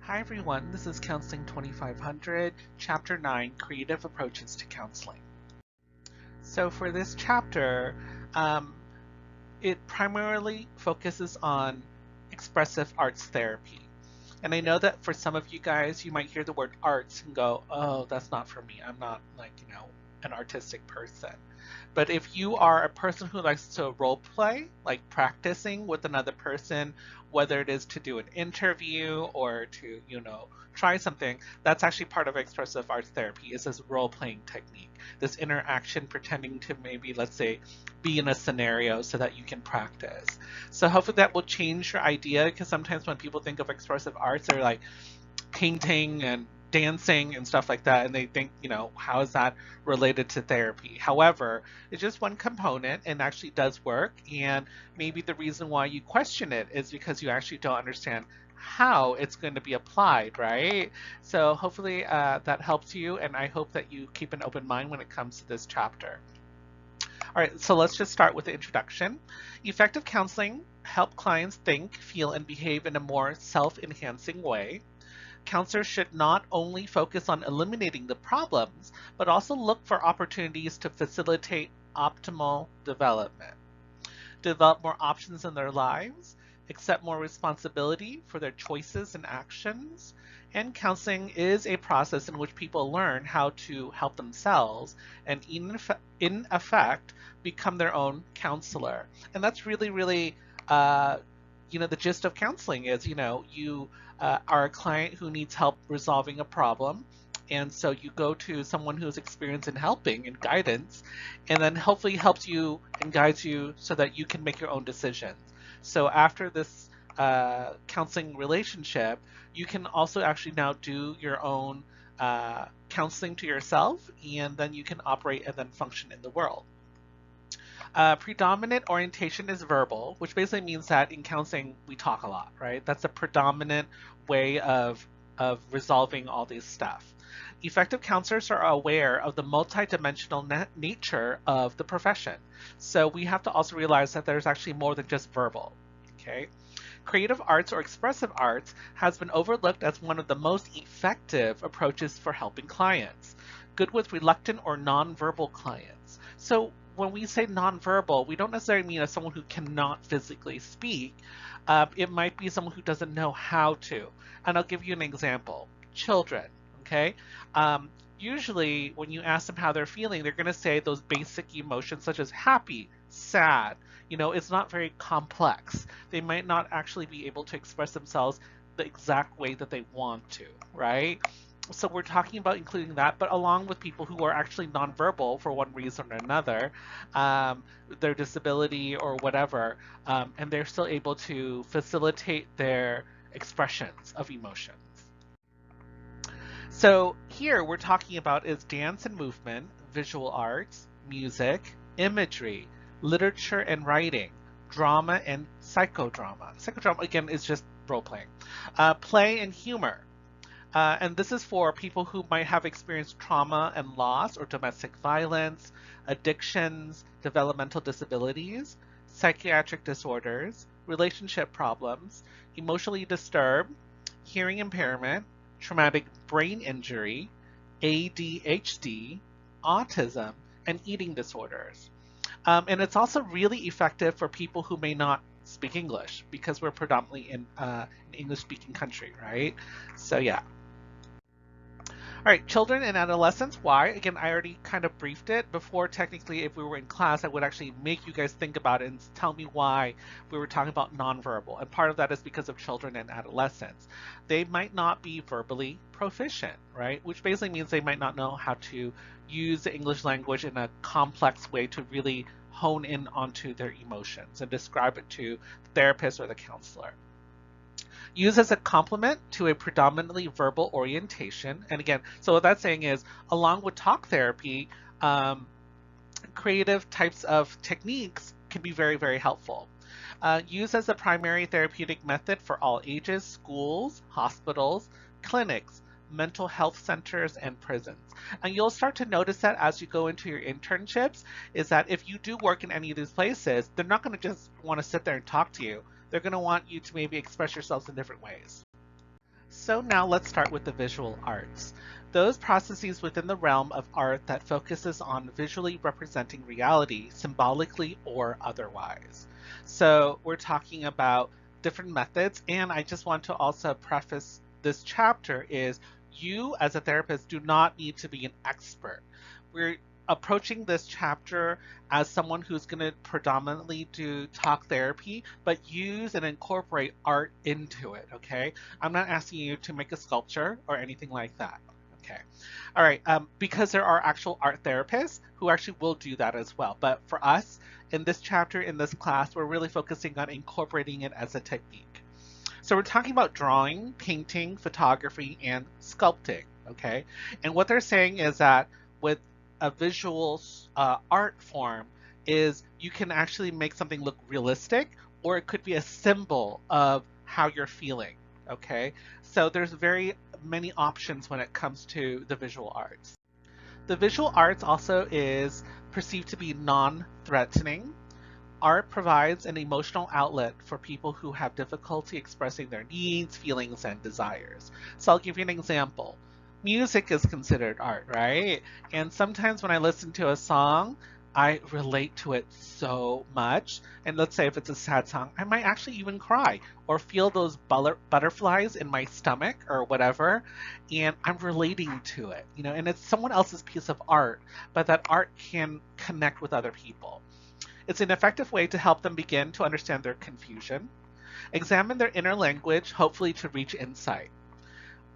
Hi everyone, this is Counseling 2500, Chapter 9, Creative Approaches to Counseling. So for this chapter, um, it primarily focuses on expressive arts therapy. And I know that for some of you guys, you might hear the word arts and go, oh, that's not for me. I'm not an artistic person. But if you are a person who likes to role play, like practicing with another person, whether it is to do an interview or to, try something, that's actually part of expressive arts therapy is this role playing technique, this interaction pretending to maybe, let's say, be in a scenario so that you can practice. So hopefully that will change your idea because sometimes when people think of expressive arts, they're like painting and dancing and stuff like that, and they think, how is that related to therapy? However, it's just one component and actually does work. And maybe the reason why you question it is because you actually don't understand how it's going to be applied, right? So hopefully that helps you, and I hope that you keep an open mind when it comes to this chapter. All right, so let's just start with the introduction. Effective counseling help clients think, feel, and behave in a more self-enhancing way. Counselors should not only focus on eliminating the problems, but also look for opportunities to facilitate optimal development, develop more options in their lives, accept more responsibility for their choices and actions. And counseling is a process in which people learn how to help themselves and, in effect, become their own counselor. And that's really, really, the gist of counseling is, you are a client who needs help resolving a problem. And so you go to someone who's experienced in helping and guidance, and then hopefully helps you and guides you so that you can make your own decisions. So after this counseling relationship, you can also actually now do your own counseling to yourself, and then you can operate and then function in the world. Predominant orientation is verbal, which basically means that in counseling we talk a lot, right? That's a predominant way of resolving all this stuff. Effective counselors are aware of the multidimensional nature of the profession. So we have to also realize that there's actually more than just verbal, okay? Creative arts or expressive arts has been overlooked as one of the most effective approaches for helping clients, good with reluctant or nonverbal clients. So when we say nonverbal, we don't necessarily mean as someone who cannot physically speak. It might be someone who doesn't know how to. And I'll give you an example. Children, okay? Usually when you ask them how they're feeling, they're going to say those basic emotions such as happy, sad. It's not very complex. They might not actually be able to express themselves the exact way that they want to, right? So we're talking about including that, but along with people who are actually nonverbal for one reason or another, their disability or whatever, and they're still able to facilitate their expressions of emotions. So here we're talking about is dance and movement, visual arts, music, imagery, literature and writing, drama and psychodrama. Psychodrama, again, is just role playing. Play and humor. And this is for people who might have experienced trauma and loss or domestic violence, addictions, developmental disabilities, psychiatric disorders, relationship problems, emotionally disturbed, hearing impairment, traumatic brain injury, ADHD, autism, and eating disorders. And it's also really effective for people who may not speak English because we're predominantly in an English-speaking country, right? So yeah. All right, children and adolescents, why? Again, I already kind of briefed it before. Technically, if we were in class, I would actually make you guys think about it and tell me why we were talking about nonverbal. And part of that is because of children and adolescents. They might not be verbally proficient, right? Which basically means they might not know how to use the English language in a complex way to really hone in onto their emotions and describe it to the therapist or the counselor. Used as a complement to a predominantly verbal orientation. And again, so what that's saying is, along with talk therapy, creative types of techniques can be very, very helpful. Used as a primary therapeutic method for all ages, schools, hospitals, clinics, mental health centers, and prisons. And you'll start to notice that as you go into your internships, is that if you do work in any of these places, they're not going to just want to sit there and talk to you. They're going to want you to maybe express yourselves in different ways. So now let's start with the visual arts. Those processes within the realm of art that focuses on visually representing reality, symbolically or otherwise. So we're talking about different methods, and I just want to also preface this chapter is you as a therapist do not need to be an expert. We're approaching this chapter as someone who's going to predominantly do talk therapy, but use and incorporate art into it, okay? I'm not asking you to make a sculpture or anything like that, okay? All right, because there are actual art therapists who actually will do that as well. But for us, in this chapter, in this class, we're really focusing on incorporating it as a technique. So we're talking about drawing, painting, photography, and sculpting, okay? And what they're saying is that with a visual art form is you can actually make something look realistic, or it could be a symbol of how you're feeling, okay? So there's very many options when it comes to the visual arts. The visual arts also is perceived to be non-threatening. Art provides an emotional outlet for people who have difficulty expressing their needs, feelings, and desires. So I'll give you an example. Music is considered art, right? And sometimes when I listen to a song, I relate to it so much. And let's say if it's a sad song, I might actually even cry or feel those butterflies in my stomach or whatever. And I'm relating to it, you know, and it's someone else's piece of art, but that art can connect with other people. It's an effective way to help them begin to understand their confusion, examine their inner language, hopefully to reach insight.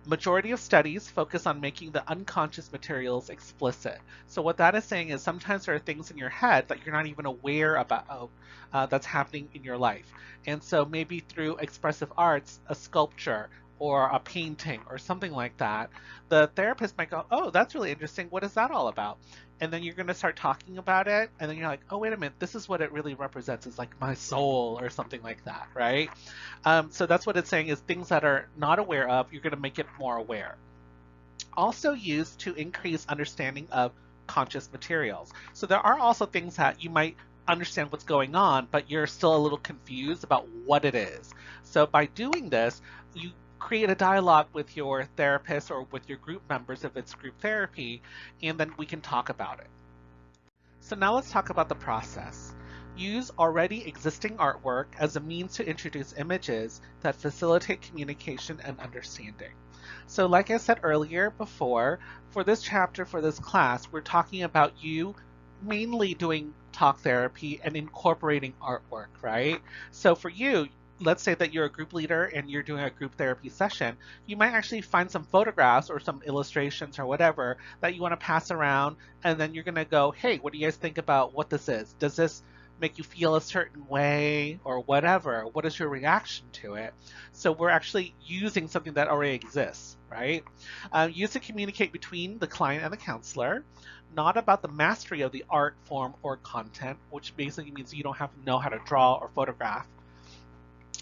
Majority of studies focus on making the unconscious materials explicit. So what that is saying is sometimes there are things in your head that you're not even aware about that's happening in your life. And so maybe through expressive arts, a sculpture or a painting or something like that, the therapist might go, oh, that's really interesting. What is that all about? And then you're going to start talking about it. And then you're like, oh, wait a minute. This is what it really represents. It's like my soul or something like that, right? So that's what it's saying is things that are not aware of, you're going to make it more aware. Also used to increase understanding of conscious materials. So there are also things that you might understand what's going on, but you're still a little confused about what it is. So by doing this, you create a dialogue with your therapist or with your group members if it's group therapy, and then we can talk about it. So now let's talk about the process. Use already existing artwork as a means to introduce images that facilitate communication and understanding. So like I said earlier before, for this chapter, for this class, we're talking about you mainly doing talk therapy and incorporating artwork, right? So for you, let's say that you're a group leader and you're doing a group therapy session, you might actually find some photographs or some illustrations or whatever that you want to pass around, and then you're going to go, hey, what do you guys think about what this is? Does this make you feel a certain way or whatever? What is your reaction to it? So we're actually using something that already exists, right? Used to communicate between the client and the counselor, not about the mastery of the art form or content, which basically means you don't have to know how to draw or photograph.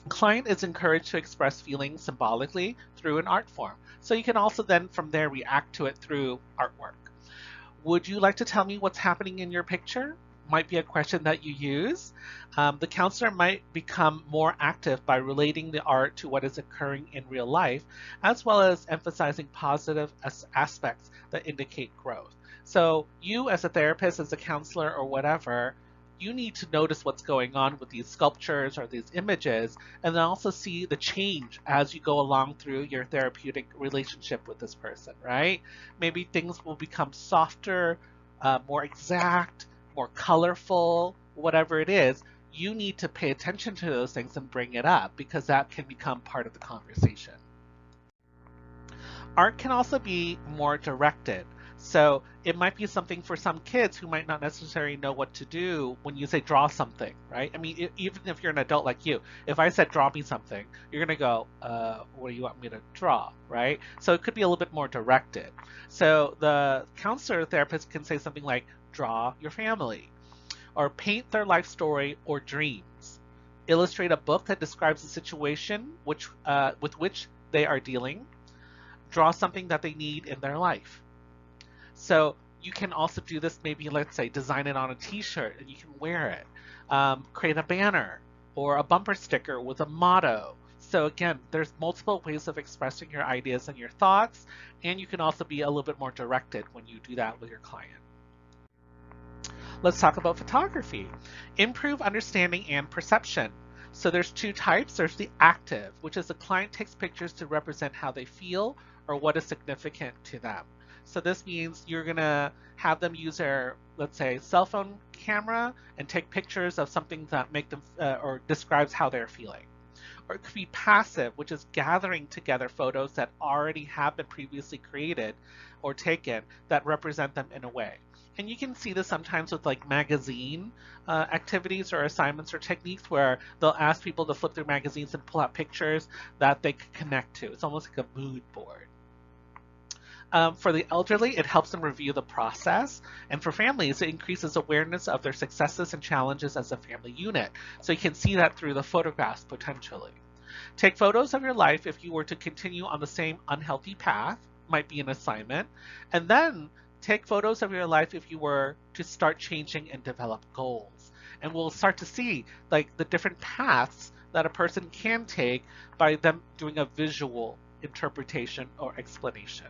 Client is encouraged to express feelings symbolically through an art form. So you can also then from there react to it through artwork. Would you like to tell me what's happening in your picture? Might be a question that you use. The counselor might become more active by relating the art to what is occurring in real life, as well as emphasizing positive aspects that indicate growth. So you as a therapist, as a counselor or whatever, you need to notice what's going on with these sculptures or these images, and then also see the change as you go along through your therapeutic relationship with this person, right? Maybe things will become softer, more exact, more colorful, whatever it is. You need to pay attention to those things and bring it up because that can become part of the conversation. Art can also be more directed. So it might be something for some kids who might not necessarily know what to do when you say draw something, right? I mean, even if you're an adult like you, if I said draw me something, you're going to go, what do you want me to draw, right? So it could be a little bit more directed. So the counselor or therapist can say something like, draw your family, or paint their life story or dreams. Illustrate a book that describes the situation with which they are dealing. Draw something that they need in their life. So you can also do this, maybe let's say design it on a t-shirt and you can wear it. Create a banner or a bumper sticker with a motto, So again, there's multiple ways of expressing your ideas and your thoughts, and you can also be a little bit more directed when you do that with your client. Let's talk about photography. Improve understanding and perception. So there's two types. There's the active, which is the client takes pictures to represent how they feel or what is significant to them. So this means you're gonna have them use their, let's say, cell phone camera and take pictures of something that make them or describes how they're feeling. Or it could be passive, which is gathering together photos that already have been previously created or taken that represent them in a way. And you can see this sometimes with like magazine activities or assignments or techniques where they'll ask people to flip through magazines and pull out pictures that they can connect to. It's almost like a mood board. For the elderly, it helps them review the process. And for families, it increases awareness of their successes and challenges as a family unit. So you can see that through the photographs potentially. Take photos of your life if you were to continue on the same unhealthy path, might be an assignment. And then take photos of your life if you were to start changing and develop goals. And we'll start to see like the different paths that a person can take by them doing a visual interpretation or explanation.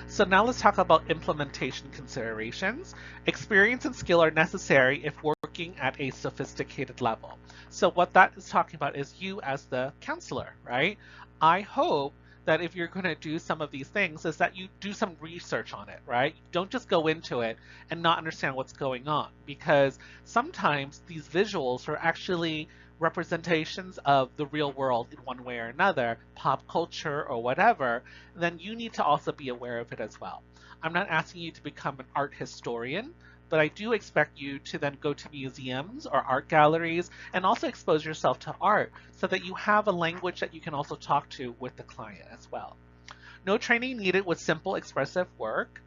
So now let's talk about implementation considerations. Experience and skill are necessary if working at a sophisticated level. So what that is talking about is you as the counselor, right? I hope that if you're going to do some of these things is that you do some research on it, right? Don't just go into it and not understand what's going on, because sometimes these visuals are actually representations of the real world in one way or another, pop culture or whatever, then you need to also be aware of it as well. I'm not asking you to become an art historian, but I do expect you to then go to museums or art galleries and also expose yourself to art so that you have a language that you can also talk to with the client as well. No training needed with simple expressive work.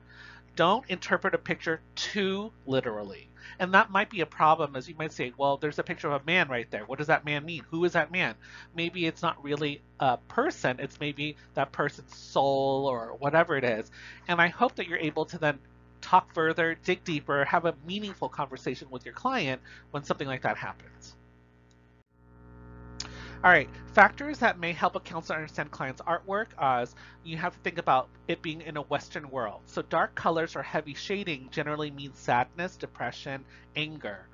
Don't interpret a picture too literally. And that might be a problem, as you might say, well, there's a picture of a man right there. What does that man mean? Who is that man? Maybe it's not really a person. It's maybe that person's soul or whatever it is. And I hope that you're able to then talk further, dig deeper, have a meaningful conversation with your client when something like that happens. All right, factors that may help a counselor understand client's artwork is you have to think about it being in a Western world. So dark colors or heavy shading generally means sadness, depression, anger.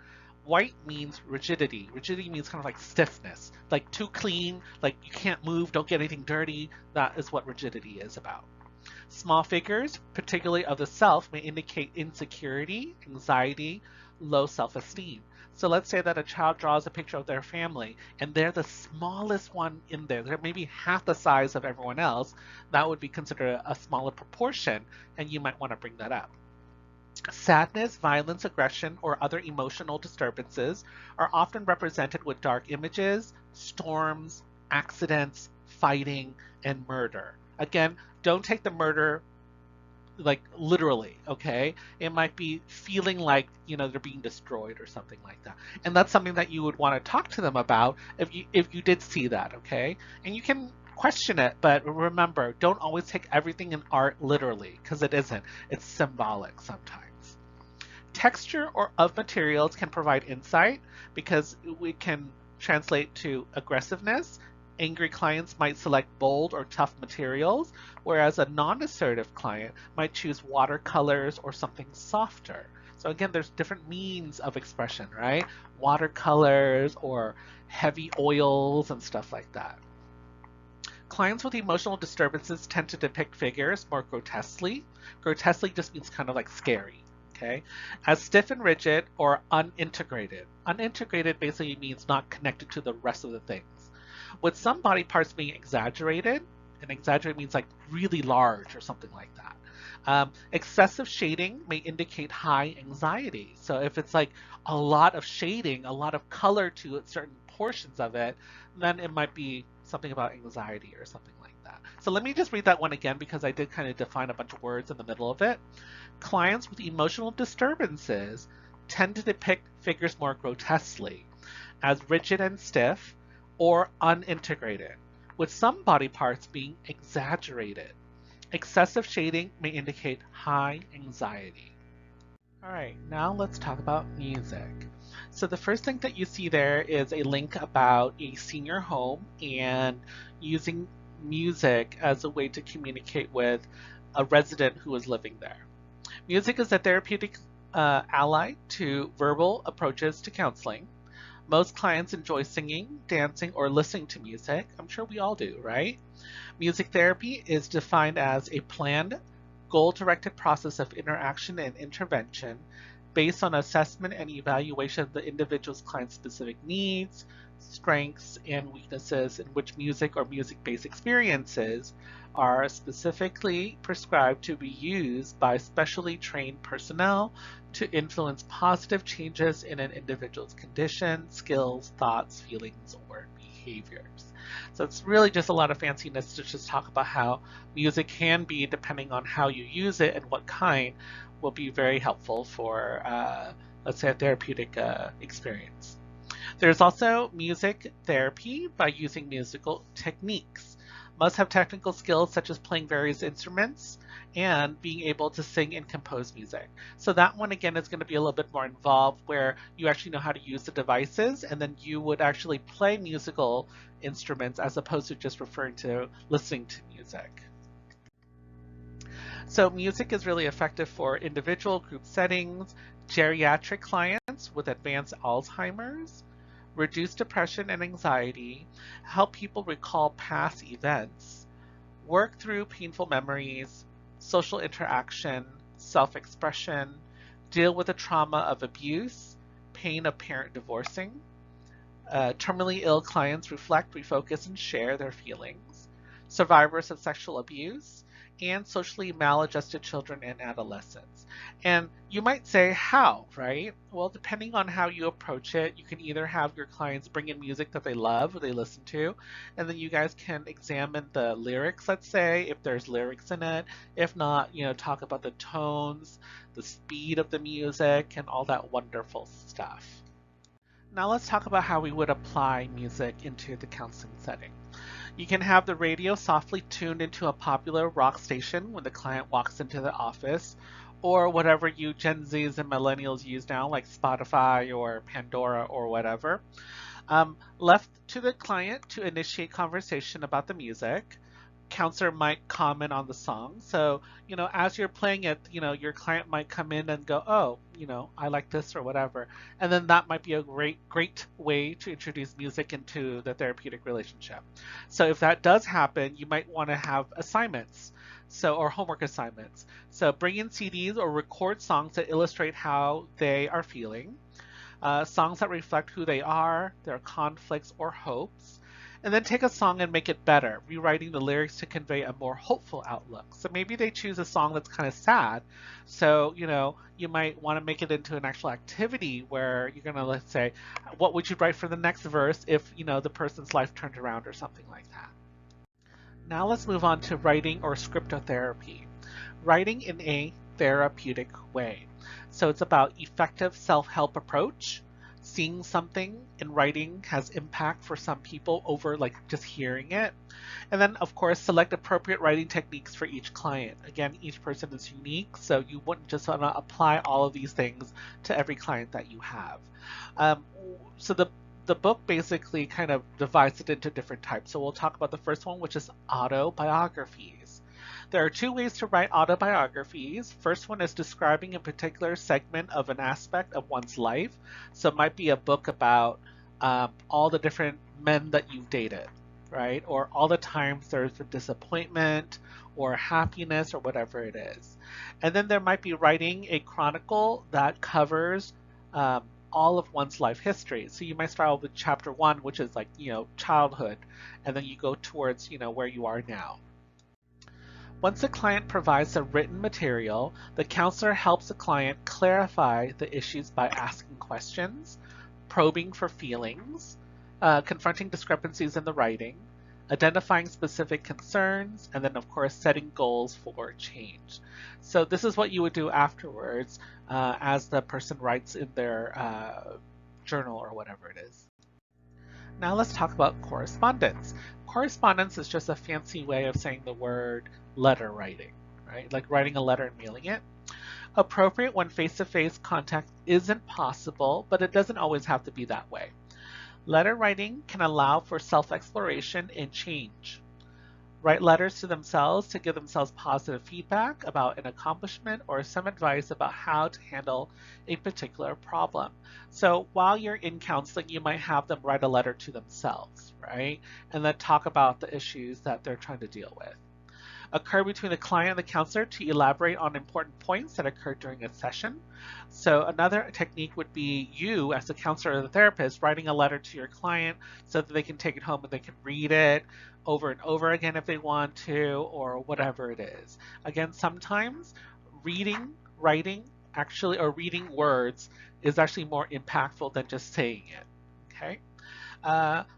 White means rigidity. Rigidity means kind of like stiffness, like too clean, like you can't move, don't get anything dirty. That is what rigidity is about. Small figures, particularly of the self, may indicate insecurity, anxiety, low self-esteem. So let's say that a child draws a picture of their family and they're the smallest one in there. They're maybe half the size of everyone else. That would be considered a smaller proportion, and you might want to bring that up. Sadness, violence, aggression, or other emotional disturbances are often represented with dark images, storms, accidents, fighting, and murder. Again, don't take the murder like literally, okay? It might be feeling like, they're being destroyed or something like that. And that's something that you would want to talk to them about if you did see that, okay? And you can question it, but remember, don't always take everything in art literally, because it isn't. It's symbolic sometimes. Texture or of materials can provide insight because we can translate to aggressiveness. Angry clients might select bold or tough materials, whereas a non-assertive client might choose watercolors or something softer. So again, there's different means of expression, right? Watercolors or heavy oils and stuff like that. Clients with emotional disturbances tend to depict figures more grotesquely. Grotesquely just means kind of like scary, okay? As stiff and rigid or unintegrated. Unintegrated basically means not connected to the rest of the things. With some body parts being exaggerated, and exaggerated means like really large or something like that. Excessive shading may indicate high anxiety. So if it's like a lot of shading, a lot of color to certain portions of it, then it might be something about anxiety or something like that. So let me just read that one again because I did kind of define a bunch of words in the middle of it. Clients with emotional disturbances tend to depict figures more grotesquely, as rigid and stiff, or unintegrated, with some body parts being exaggerated. Excessive shading may indicate high anxiety. All right, now let's talk about music. So the first thing that you see there is a link about a senior home and using music as a way to communicate with a resident who is living there. Music is a therapeutic ally to verbal approaches to counseling. Most clients enjoy singing, dancing, or listening to music. I'm sure we all do, right? Music therapy is defined as a planned, goal-directed process of interaction and intervention based on assessment and evaluation of the individual's client's specific needs, strengths, and weaknesses in which music or music-based experiences are specifically prescribed to be used by specially trained personnel to influence positive changes in an individual's condition, skills, thoughts, feelings, or behaviors. So it's really just a lot of fanciness to just talk about how music can be, depending on how you use it and what kind, will be very helpful for, let's say, a therapeutic experience. There's also music therapy by using musical techniques. Must have technical skills such as playing various instruments and being able to sing and compose music. So that one again is going to be a little bit more involved where you actually know how to use the devices and then you would actually play musical instruments as opposed to just referring to listening to music. So music is really effective for individual group settings, geriatric clients with advanced Alzheimer's, reduce depression and anxiety, help people recall past events, work through painful memories, social interaction, self-expression, deal with the trauma of abuse, pain of parent divorcing. Terminally ill clients reflect, refocus, and share their feelings. Survivors of sexual abuse, and socially maladjusted children and adolescents. And you might say, how, right? Well, depending on how you approach it, you can either have your clients bring in music that they love or they listen to, and then you guys can examine the lyrics, let's say, if there's lyrics in it. If not, talk about the tones, the speed of the music, and all that wonderful stuff. Now let's talk about how we would apply music into the counseling setting. You can have the radio softly tuned into a popular rock station when the client walks into the office, or whatever you Gen Zs and millennials use now, like Spotify or Pandora or whatever. Left to the client to initiate conversation about the music. Counselor might comment on the song. So, as you're playing it, your client might come in and go, oh, I like this or whatever. And then that might be a great way to introduce music into the therapeutic relationship. So if that does happen, you might want to have assignments. Or homework assignments. So bring in CDs or record songs that illustrate how they are feeling. Songs that reflect who they are, their conflicts or hopes. And then take a song and make it better, rewriting the lyrics to convey a more hopeful outlook. So maybe they choose a song that's kind of sad. So, you might want to make it into an actual activity where you're going to, let's say, what would you write for the next verse if, the person's life turned around or something like that. Now let's move on to writing or scriptotherapy. Writing in a therapeutic way. So it's about effective self-help approach. Seeing something in writing has impact for some people over just hearing it. And then of course, select appropriate writing techniques for each client. Again, each person is unique, so you wouldn't just want to apply all of these things to every client that you have. So the book basically kind of divides it into different types. So we'll talk about the first one, which is autobiographies. There are two ways to write autobiographies. First one is describing a particular segment of an aspect of one's life. So it might be a book about all the different men that you've dated, right? Or all the times there's a disappointment or happiness or whatever it is. And then there might be writing a chronicle that covers all of one's life history. So you might start off with chapter 1, which is childhood, and then you go towards, where you are now. Once the client provides the written material, the counselor helps the client clarify the issues by asking questions, probing for feelings, confronting discrepancies in the writing, identifying specific concerns, and then of course setting goals for change. So this is what you would do afterwards as the person writes in their journal or whatever it is. Now let's talk about correspondence. Correspondence is just a fancy way of saying the word letter writing, right? Like writing a letter and mailing it. Appropriate when face-to-face contact isn't possible, but it doesn't always have to be that way. Letter writing can allow for self-exploration and change. Write letters to themselves to give themselves positive feedback about an accomplishment or some advice about how to handle a particular problem. So while you're in counseling, you might have them write a letter to themselves, right? And then talk about the issues that they're trying to deal with. Occur between the client and the counselor to elaborate on important points that occurred during a session. So another technique would be you, as the counselor or the therapist, writing a letter to your client so that they can take it home and they can read it over and over again if they want to, or whatever it is. Again, sometimes writing actually, or reading words is actually more impactful than just saying it, okay?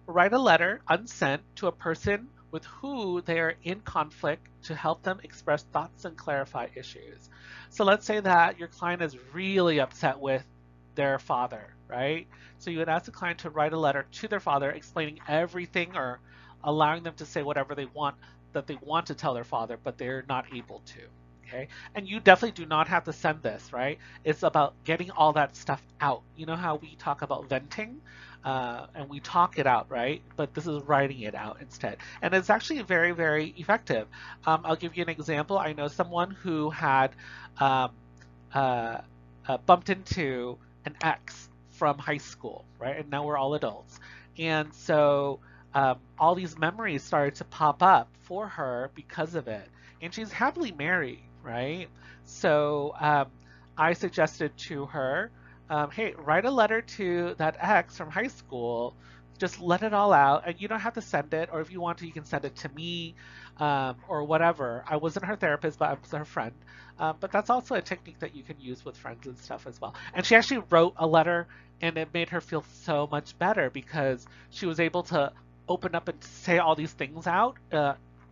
Write a letter unsent to a person with who they are in conflict to help them express thoughts and clarify issues. So let's say that your client is really upset with their father, right? So you would ask the client to write a letter to their father explaining everything or allowing them to say whatever they want that they want to tell their father, but they're not able to. Okay. And you definitely do not have to send this, right? It's about getting all that stuff out. You know how we talk about venting? And we talk it out, right? But this is writing it out instead. And it's actually very, very effective. I'll give you an example. I know someone who had um, bumped into an ex from high school, right? And now we're all adults. And so all these memories started to pop up for her because of it. And she's happily married, right? So I suggested to her, hey, write a letter to that ex from high school. Just let it all out, and you don't have to send it, or if you want to, you can send it to me, or whatever. I wasn't her therapist, but I was her friend. But that's also a technique that you can use with friends and stuff as well. And she actually wrote a letter, and it made her feel so much better because she was able to open up and say all these things out,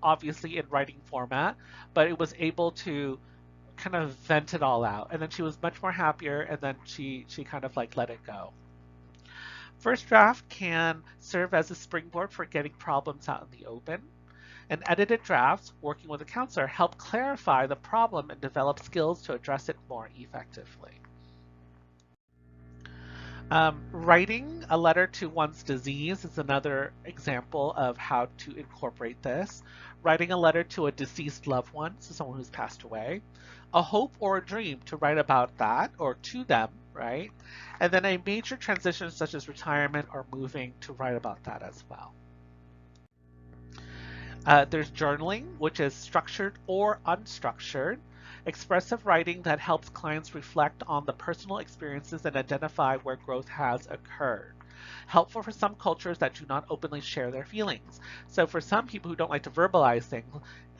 obviously in writing format, but it was able to kind of vent it all out. And then she was much more happier, and then she kind of like let it go. First draft can serve as a springboard for getting problems out in the open. And edited drafts, working with a counselor, help clarify the problem and develop skills to address it more effectively. Writing a letter to one's disease is another example of how to incorporate this. Writing a letter to a deceased loved one, so someone who's passed away. A hope or a dream to write about that or to them, right? And then a major transition such as retirement or moving to write about that as well. There's journaling, which is structured or unstructured. Expressive writing that helps clients reflect on the personal experiences and identify where growth has occurred. Helpful for some cultures that do not openly share their feelings. So for some people who don't like to verbalize things,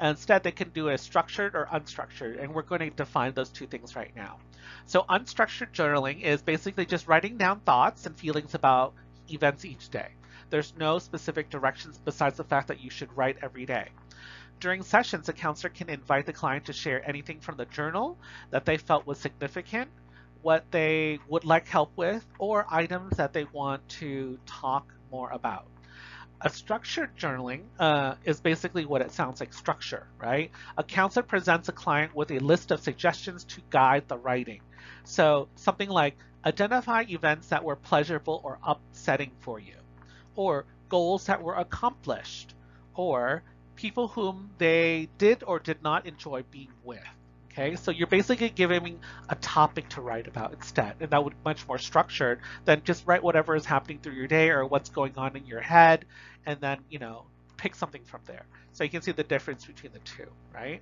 instead they can do it as structured or unstructured, and we're going to define those two things right now. So unstructured journaling is basically just writing down thoughts and feelings about events each day. There's no specific directions besides the fact that you should write every day. During sessions, a counselor can invite the client to share anything from the journal that they felt was significant, what they would like help with, or items that they want to talk more about. A structured journaling is basically what it sounds like, structure, right? A counselor presents a client with a list of suggestions to guide the writing. So something like identify events that were pleasurable or upsetting for you, or goals that were accomplished, or people whom they did or did not enjoy being with. Okay, so you're basically giving a topic to write about instead, and that would be much more structured than just write whatever is happening through your day or what's going on in your head, and then, pick something from there. So you can see the difference between the two, right?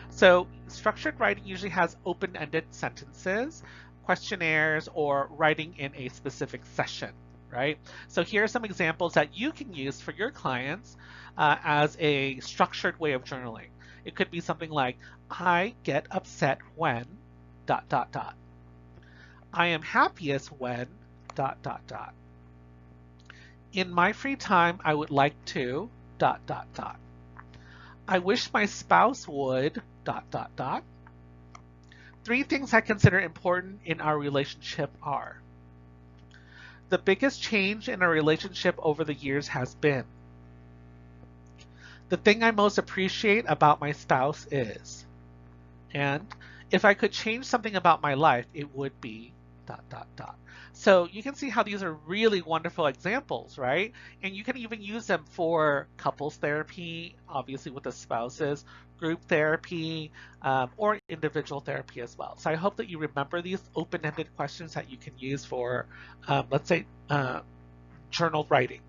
So structured writing usually has open-ended sentences, questionnaires, or writing in a specific session, right? So here are some examples that you can use for your clients as a structured way of journaling. It could be something like, I get upset when ... I am happiest when ... In my free time, I would like to ... I wish my spouse would ... 3 things I consider important in our relationship are: the biggest change in our relationship over the years has been: the thing I most appreciate about my spouse is... and If I could change something about my life, it would be dot, dot, dot. So you can see how these are really wonderful examples, right? And you can even use them for couples therapy, obviously with the spouses, group therapy, or individual therapy as well. So I hope that you remember these open-ended questions that you can use for, let's say, journal writing.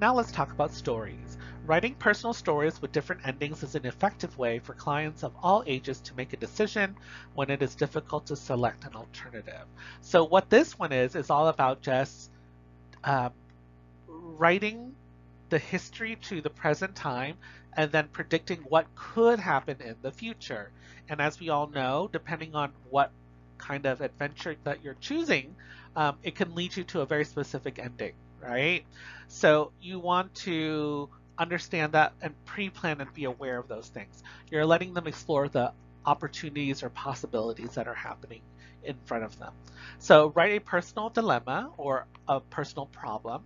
Now let's talk about stories. Writing personal stories with different endings is an effective way for clients of all ages to make a decision when it is difficult to select an alternative. So what this one is all about just um, writing the history to the present time and then predicting what could happen in the future. And as we all know, depending on what kind of adventure that you're choosing, it can lead you to a very specific ending, right? So you want to understand that and pre-plan and be aware of those things. You're letting them explore the opportunities or possibilities that are happening in front of them. So write a personal dilemma or a personal problem.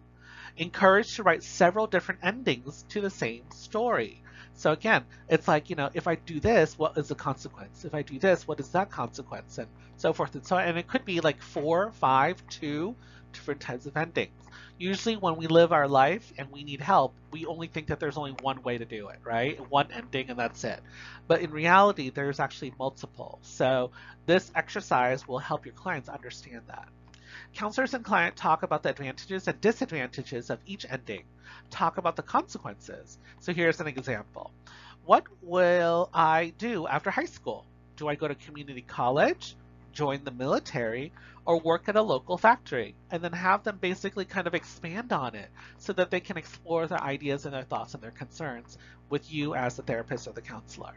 Encouraged to write several different endings to the same story. So again, it's like, if I do this, what is the consequence? If I do this, what is that consequence? And so forth and so on. And it could be like 4, 5, 2 different types of endings. Usually when we live our life and we need help, we only think that there's only one way to do it, right? One ending and that's it. But in reality, there's actually multiple. So this exercise will help your clients understand that. Counselors and client talk about the advantages and disadvantages of each ending. Talk about the consequences. So here's an example. What will I do after high school? Do I go to community college, join the military, or work at a local factory? And then have them basically kind of expand on it so that they can explore their ideas and their thoughts and their concerns with you as the therapist or the counselor.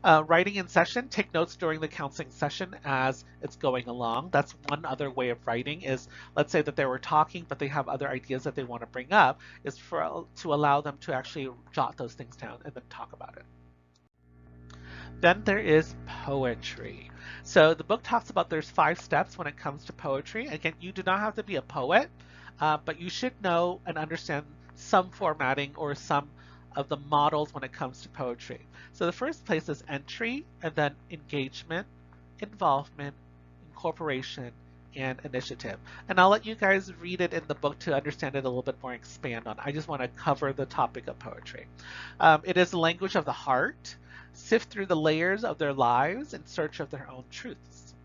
Writing in session, take notes during the counseling session as it's going along. That's one other way of writing is, let's say that they were talking, but they have other ideas that they want to bring up, is to allow them to actually jot those things down and then talk about it. Then there is poetry. So the book talks about there's 5 steps when it comes to poetry. Again, you do not have to be a poet, but you should know and understand some formatting or some of the models when it comes to poetry. So the first place is entry, and then engagement, involvement, incorporation, and initiative. And I'll let you guys read it in the book to understand it a little bit more, expand on. I just want to cover the topic of poetry. It is the language of the heart, sift through the layers of their lives in search of their own truths.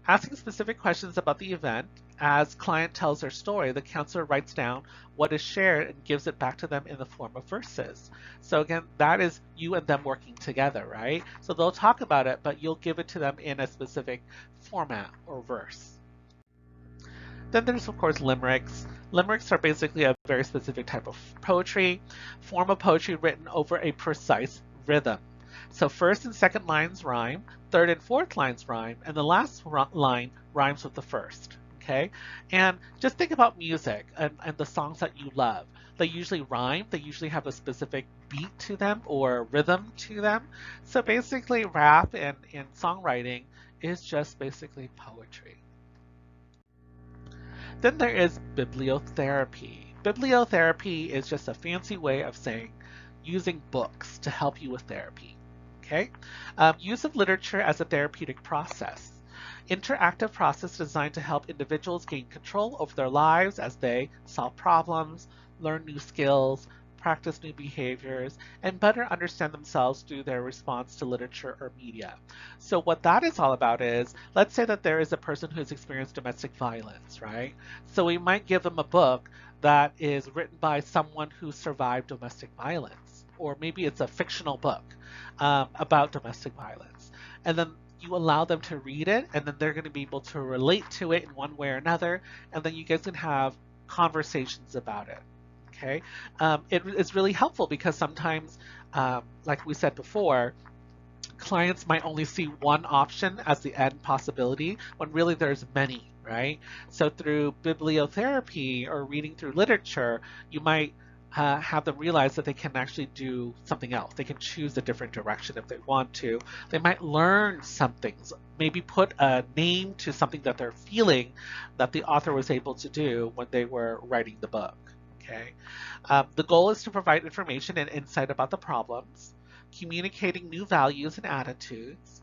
Asking specific questions about the event, as client tells their story, the counselor writes down what is shared and gives it back to them in the form of verses. So again, that is you and them working together, right? So they'll talk about it, but you'll give it to them in a specific format or verse. Then there's, of course, limericks. Limericks are basically a very specific type of poetry, form of poetry written over a precise rhythm. So first and second lines rhyme, third and fourth lines rhyme, and the last line rhymes with the first. Okay? And just think about music and the songs that you love. They usually rhyme, they usually have a specific beat to them or rhythm to them. So basically rap and songwriting is just basically poetry. Then there is bibliotherapy. Bibliotherapy is just a fancy way of saying using books to help you with therapy. Okay? Use of literature as a therapeutic process. Interactive process designed to help individuals gain control over their lives as they solve problems, learn new skills, practice new behaviors, and better understand themselves through their response to literature or media. So what that is all about is, let's say that there is a person who has experienced domestic violence, right? So we might give them a book that is written by someone who survived domestic violence, or maybe it's a fictional book about domestic violence. And then you allow them to read it, and then they're going to be able to relate to it in one way or another, and then you guys can have conversations about it. Okay, it is really helpful because sometimes, like we said before, clients might only see one option as the end possibility when really there's many, right? So through bibliotherapy or reading through literature, you might have them realize that they can actually do something else. They can choose a different direction if they want to. They might learn some things, maybe put a name to something that they're feeling that the author was able to do when they were writing the book. Okay. The goal is to provide information and insight about the problems, communicating new values and attitudes,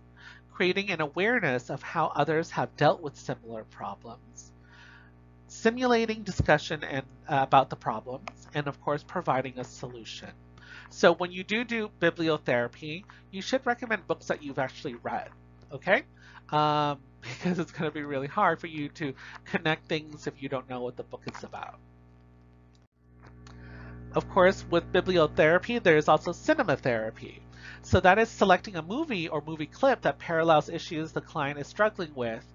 creating an awareness of how others have dealt with similar problems, simulating discussion and about the problems, and of course providing a solution. So when you do bibliotherapy, you should recommend books that you've actually read, okay? Because it's going to be really hard for you to connect things if you don't know what the book is about. Of course, with bibliotherapy, there is also cinema therapy. So that is selecting a movie or movie clip that parallels issues the client is struggling with,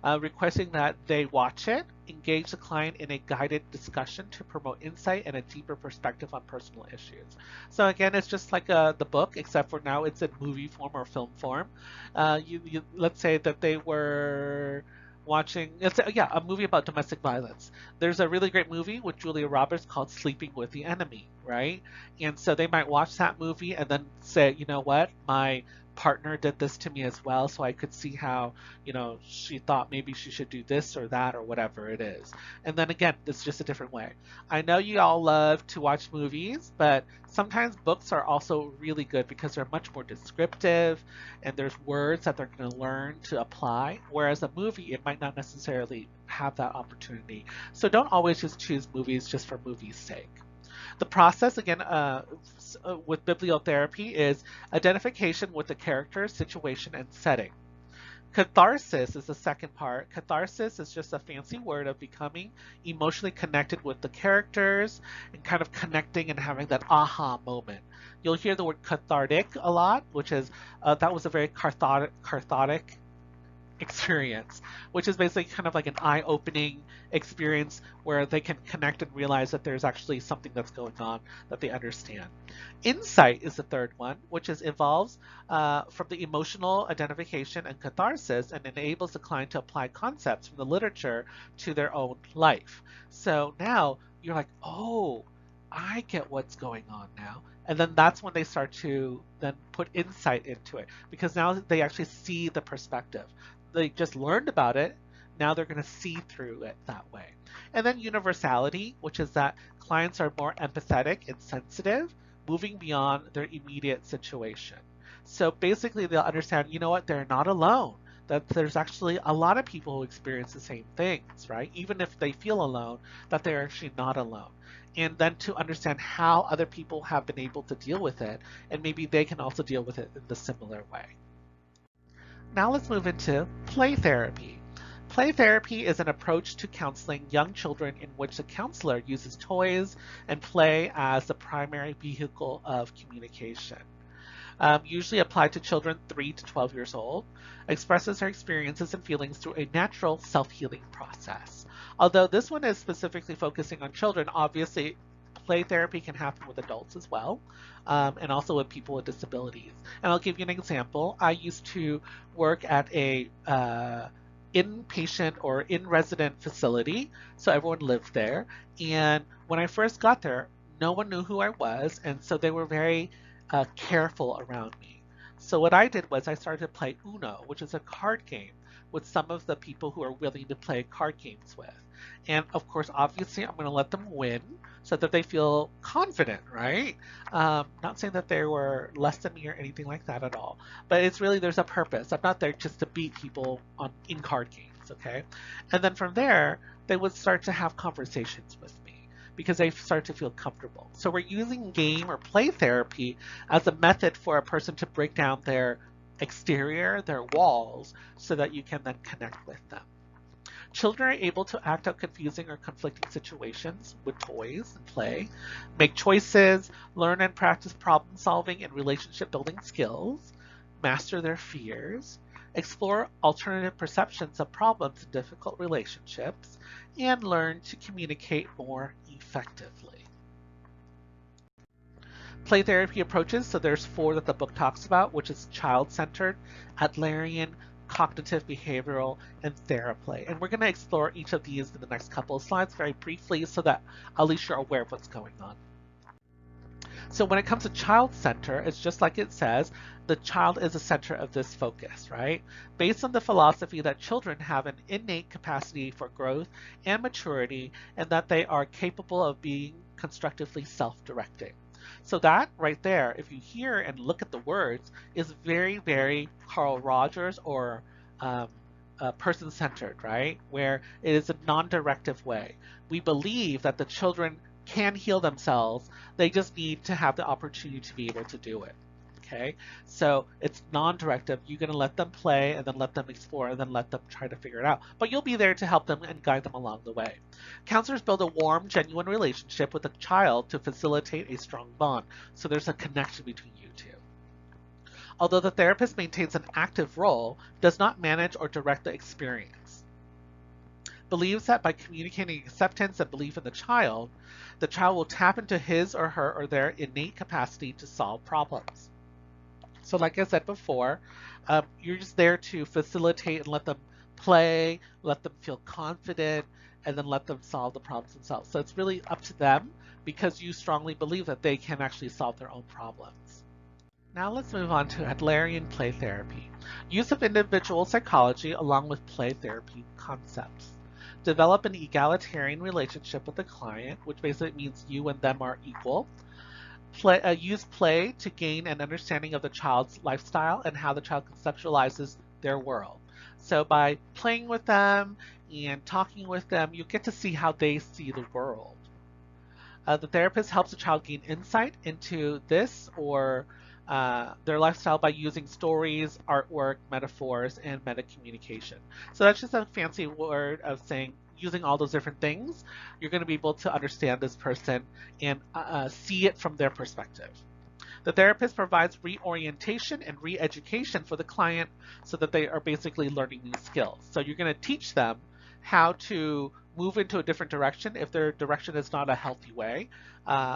requesting that they watch it, engage the client in a guided discussion to promote insight and a deeper perspective on personal issues. So again, it's just like the book, except for now it's in movie form or film form. Let's say that they were watching, a movie about domestic violence. There's a really great movie with Julia Roberts called Sleeping with the Enemy, right? And so they might watch that movie and then say, you know what, my partner did this to me as well, so I could see how, she thought maybe she should do this or that or whatever it is. And then again, it's just a different way. I know you all love to watch movies, but sometimes books are also really good because they're much more descriptive and there's words that they're going to learn to apply, whereas a movie, it might not necessarily have that opportunity. So don't always just choose movies just for movie's sake. The process, again, with bibliotherapy is identification with the character, situation, and setting. Catharsis is the second part. Catharsis is just a fancy word of becoming emotionally connected with the characters and kind of connecting and having that aha moment. You'll hear the word cathartic a lot, which is, that was a very cathartic experience, which is basically kind of like an eye-opening experience where they can connect and realize that there's actually something that's going on that they understand. Insight is the third one, which evolves from the emotional identification and catharsis and enables the client to apply concepts from the literature to their own life. So now you're like, oh, I get what's going on now. And then that's when they start to then put insight into it, because now they actually see the perspective. They just learned about it. Now they're going to see through it that way. And then universality, which is that clients are more empathetic and sensitive, moving beyond their immediate situation. So basically they'll understand, you know what, they're not alone. That there's actually a lot of people who experience the same things, right? Even if they feel alone, that they're actually not alone. And then to understand how other people have been able to deal with it, and maybe they can also deal with it in the similar way. Now let's move into play therapy. Play therapy is an approach to counseling young children in which the counselor uses toys and play as the primary vehicle of communication. Usually applied to children 3 to 12 years old, expresses their experiences and feelings through a natural self-healing process. Although this one is specifically focusing on children, obviously play therapy can happen with adults as well, and also with people with disabilities. And I'll give you an example. I used to work at a inpatient or in-resident facility, so everyone lived there. And when I first got there, no one knew who I was, and so they were very careful around me. So what I did was I started to play UNO, which is a card game, with some of the people who are willing to play card games with. And of course, obviously, I'm going to let them win so that they feel confident, right? Not saying that they were less than me or anything like that at all, but it's really, there's a purpose. I'm not there just to beat people in card games, okay? And then from there, they would start to have conversations with me, because they start to feel comfortable. So we're using game or play therapy as a method for a person to break down their exterior, their walls, so that you can then connect with them. Children are able to act out confusing or conflicting situations with toys and play, make choices, learn and practice problem solving and relationship building skills, master their fears, explore alternative perceptions of problems in difficult relationships, and learn to communicate more effectively. Play therapy approaches, so there's 4 that the book talks about, which is child-centered, Adlerian, cognitive behavioral, and theraplay. And we're going to explore each of these in the next couple of slides very briefly so that at least you're aware of what's going on. So when it comes to child center, it's just like it says, the child is the center of this focus, right? Based on the philosophy that children have an innate capacity for growth and maturity, and that they are capable of being constructively self-directing. So that right there, if you hear and look at the words, is very, very Carl Rogers or um, person-centered, right? Where it is a non-directive way. We believe that the children can heal themselves. They just need to have the opportunity to be able to do it. Okay, so it's non-directive. You're going to let them play and then let them explore and then let them try to figure it out. But you'll be there to help them and guide them along the way. Counselors build a warm, genuine relationship with the child to facilitate a strong bond. So there's a connection between you two. Although the therapist maintains an active role, does not manage or direct the experience. Believes that by communicating acceptance and belief in the child will tap into his or her or their innate capacity to solve problems. So like I said before, you're just there to facilitate and let them play, let them feel confident, and then let them solve the problems themselves. So it's really up to them because you strongly believe that they can actually solve their own problems. Now let's move on to Adlerian play therapy. Use of individual psychology along with play therapy concepts. Develop an egalitarian relationship with the client, which basically means you and them are equal. Use play to gain an understanding of the child's lifestyle and how the child conceptualizes their world. So by playing with them and talking with them, you get to see how they see the world. The therapist helps the child gain insight into this or their lifestyle by using stories, artwork, metaphors, and meta communication. So that's just a fancy word of saying using all those different things, you're going to be able to understand this person and see it from their perspective. The therapist provides reorientation and re-education for the client so that they are basically learning new skills. So you're going to teach them how to move into a different direction if their direction is not a healthy way,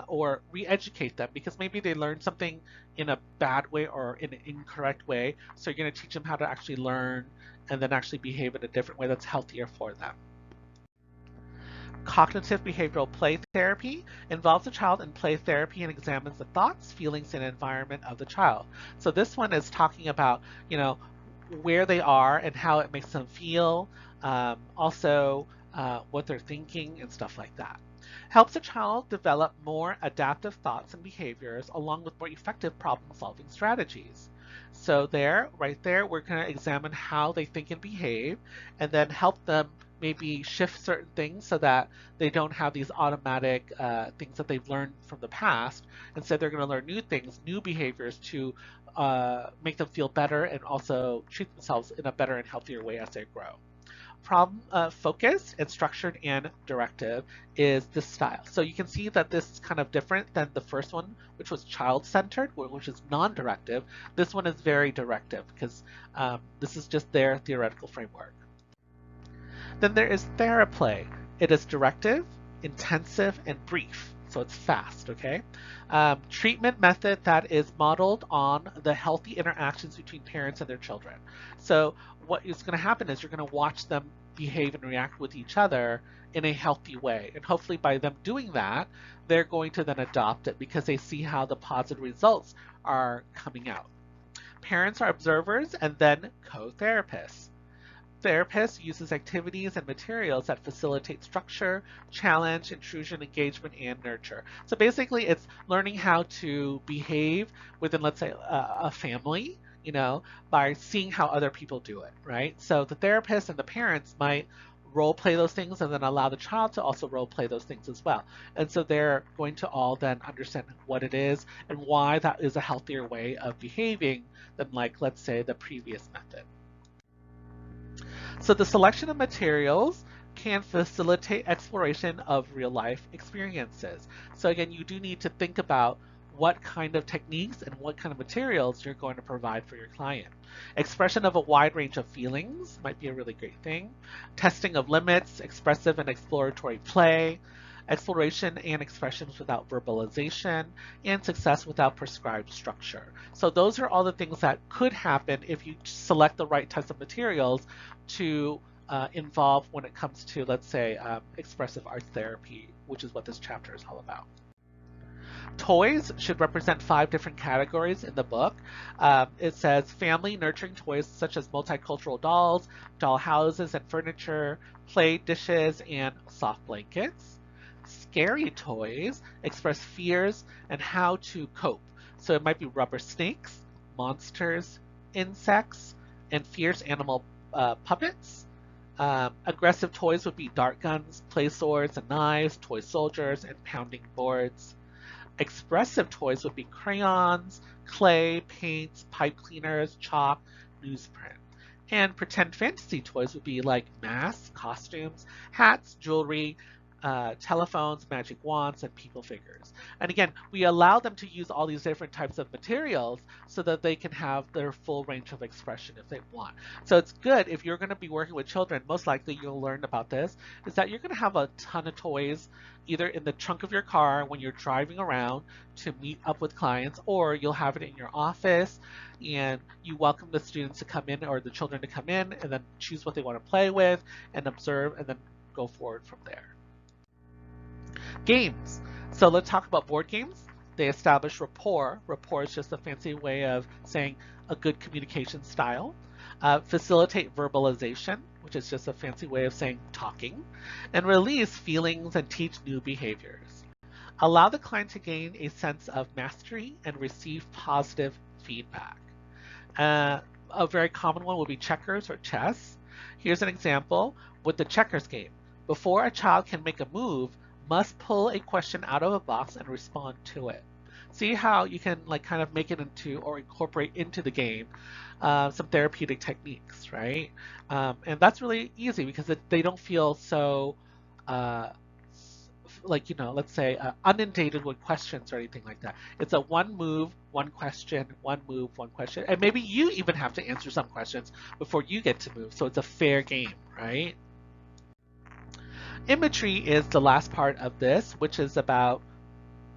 or re-educate them because maybe they learned something in a bad way or in an incorrect way. So you're going to teach them how to actually learn and then actually behave in a different way that's healthier for them. Cognitive behavioral play therapy involves the child in play therapy and examines the thoughts, feelings, and environment of the child. So this one is talking about, where they are and how it makes them feel, also what they're thinking and stuff like that. Helps the child develop more adaptive thoughts and behaviors along with more effective problem-solving strategies. So right there, we're going to examine how they think and behave and then help them maybe shift certain things so that they don't have these automatic things that they've learned from the past. Instead, they're going to learn new things, new behaviors to make them feel better and also treat themselves in a better and healthier way as they grow. Problem focused and structured and directive is this style. So you can see that this is kind of different than the first one, which was child-centered, which is non-directive. This one is very directive because this is just their theoretical framework. Then there is theraplay. It is directive, intensive, and brief. So it's fast, okay? Treatment method that is modeled on the healthy interactions between parents and their children. So what is going to happen is you're going to watch them behave and react with each other in a healthy way. And hopefully by them doing that, they're going to then adopt it because they see how the positive results are coming out. Parents are observers and then co-therapists. Therapist uses activities and materials that facilitate structure, challenge, intrusion, engagement, and nurture. So basically it's learning how to behave within, let's say, a family, by seeing how other people do it, right? So the therapist and the parents might role play those things and then allow the child to also role play those things as well. And so they're going to all then understand what it is and why that is a healthier way of behaving than, like, let's say, the previous method. So the selection of materials can facilitate exploration of real life experiences. So again, you do need to think about what kind of techniques and what kind of materials you're going to provide for your client. Expression of a wide range of feelings might be a really great thing. Testing of limits, expressive and exploratory play, exploration and expressions without verbalization, and success without prescribed structure. So those are all the things that could happen if you select the right types of materials to involve when it comes to, let's say, expressive arts therapy, which is what this chapter is all about. Toys should represent 5 different categories in the book. It says family nurturing toys such as multicultural dolls, doll houses and furniture, play dishes, and soft blankets. scary toys express fears and how to cope. So it might be rubber snakes, monsters, insects, and fierce animal puppets. Aggressive toys would be dart guns, play swords and knives, toy soldiers, and pounding boards. Expressive toys would be crayons, clay, paints, pipe cleaners, chalk, newsprint. And pretend fantasy toys would be like masks, costumes, hats, jewelry, telephones, magic wands, and people figures. And again, we allow them to use all these different types of materials so that they can have their full range of expression if they want. So it's good if you're going to be working with children, most likely you'll learn about this, is that you're going to have a ton of toys either in the trunk of your car when you're driving around to meet up with clients, or you'll have it in your office and you welcome the students to come in or the children to come in and then choose what they want to play with and observe and then go forward from there. Games. So let's talk about board games. They establish rapport. Rapport is just a fancy way of saying a good communication style. Facilitate verbalization, which is just a fancy way of saying talking. And release feelings and teach new behaviors. Allow the client to gain a sense of mastery and receive positive feedback. A very common one would be checkers or chess. Here's an example with the checkers game. Before a child can make a move, must pull a question out of a box and respond to it. See how you can like kind of make it into or incorporate into the game some therapeutic techniques, right? And that's really easy because they don't feel so like, you know, let's say inundated with questions or anything like that. It's a one move, one question, one move, one question. And maybe you even have to answer some questions before you get to move. So it's a fair game, right? Imagery is the last part of this, which is about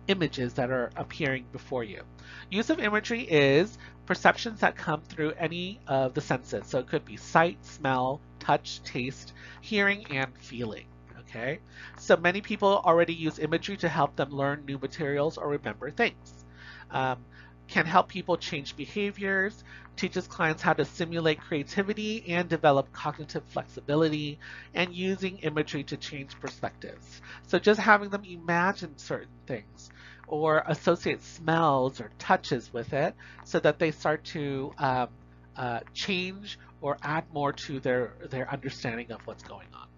images that are appearing before you. Use of imagery is perceptions that come through any of the senses. So it could be sight, smell, touch, taste, hearing, and feeling. Okay, so many people already use imagery to help them learn new materials or remember things. Can help people change behaviors, teaches clients how to simulate creativity and develop cognitive flexibility, and using imagery to change perspectives. So just having them imagine certain things or associate smells or touches with it so that they start to change or add more to their understanding of what's going on.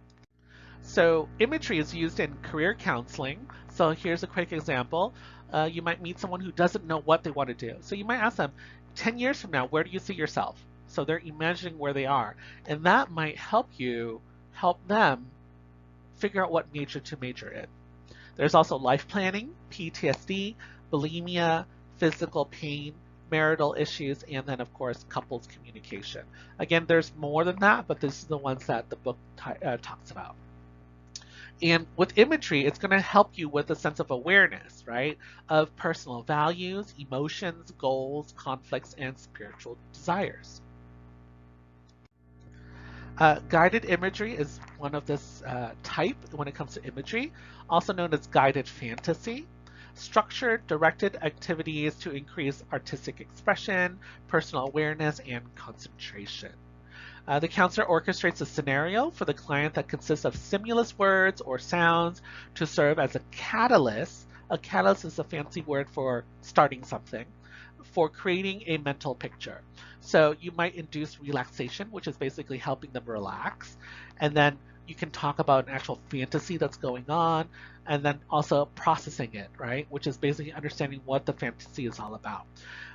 So imagery is used in career counseling. So here's a quick example. You might meet someone who doesn't know what they want to do. So you might ask them, 10 years from now, where do you see yourself? So they're imagining where they are. And that might help them figure out what major to major in. There's also life planning, PTSD, bulimia, physical pain, marital issues, and then of course couples communication. Again, there's more than that, but this is the ones that the book talks about. And with imagery, it's going to help you with a sense of awareness, right, of personal values, emotions, goals, conflicts, and spiritual desires. Guided imagery is one of this type when it comes to imagery, also known as guided fantasy. Structured, directed activities to increase artistic expression, personal awareness, and concentration. The counselor orchestrates a scenario for the client that consists of stimulus words or sounds to serve as a catalyst. A catalyst is a fancy word for starting something, for creating a mental picture. So you might induce relaxation, which is basically helping them relax. And then you can talk about an actual fantasy that's going on, and then also processing it, right? Which is basically understanding what the fantasy is all about.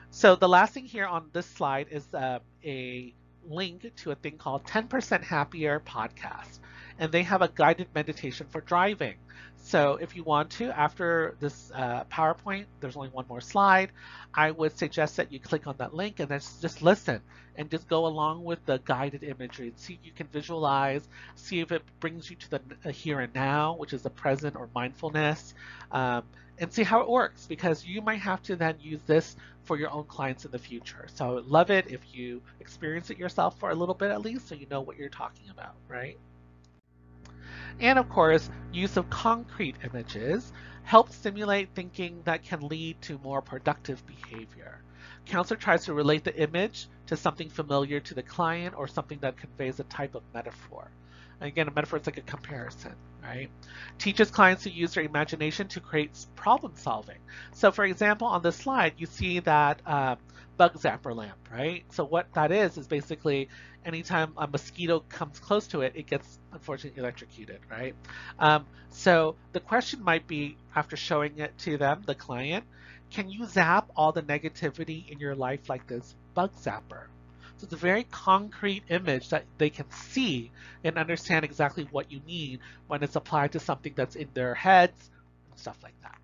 So the last thing here on this slide is a link to a thing called 10% Happier podcast. And they have a guided meditation for driving. So if you want to, after this PowerPoint, there's only one more slide, I would suggest that you click on that link and then just listen and just go along with the guided imagery and see if you can visualize, see if it brings you to the here and now, which is the present or mindfulness, and see how it works, because you might have to then use this for your own clients in the future. So I would love it if you experience it yourself for a little bit at least, so you know what you're talking about, right? And of course, use of concrete images helps stimulate thinking that can lead to more productive behavior. Counselor tries to relate the image to something familiar to the client or something that conveys a type of metaphor. Again, a metaphor is like a comparison, right? Teaches clients to use their imagination to create problem solving. So for example, on this slide, you see that bug zapper lamp, right? So what that is basically anytime a mosquito comes close to it, it gets unfortunately electrocuted, right? So the question might be, after showing it to them, the client, can you zap all the negativity in your life like this bug zapper? So it's a very concrete image that they can see and understand exactly what you mean when it's applied to something that's in their heads and stuff like that.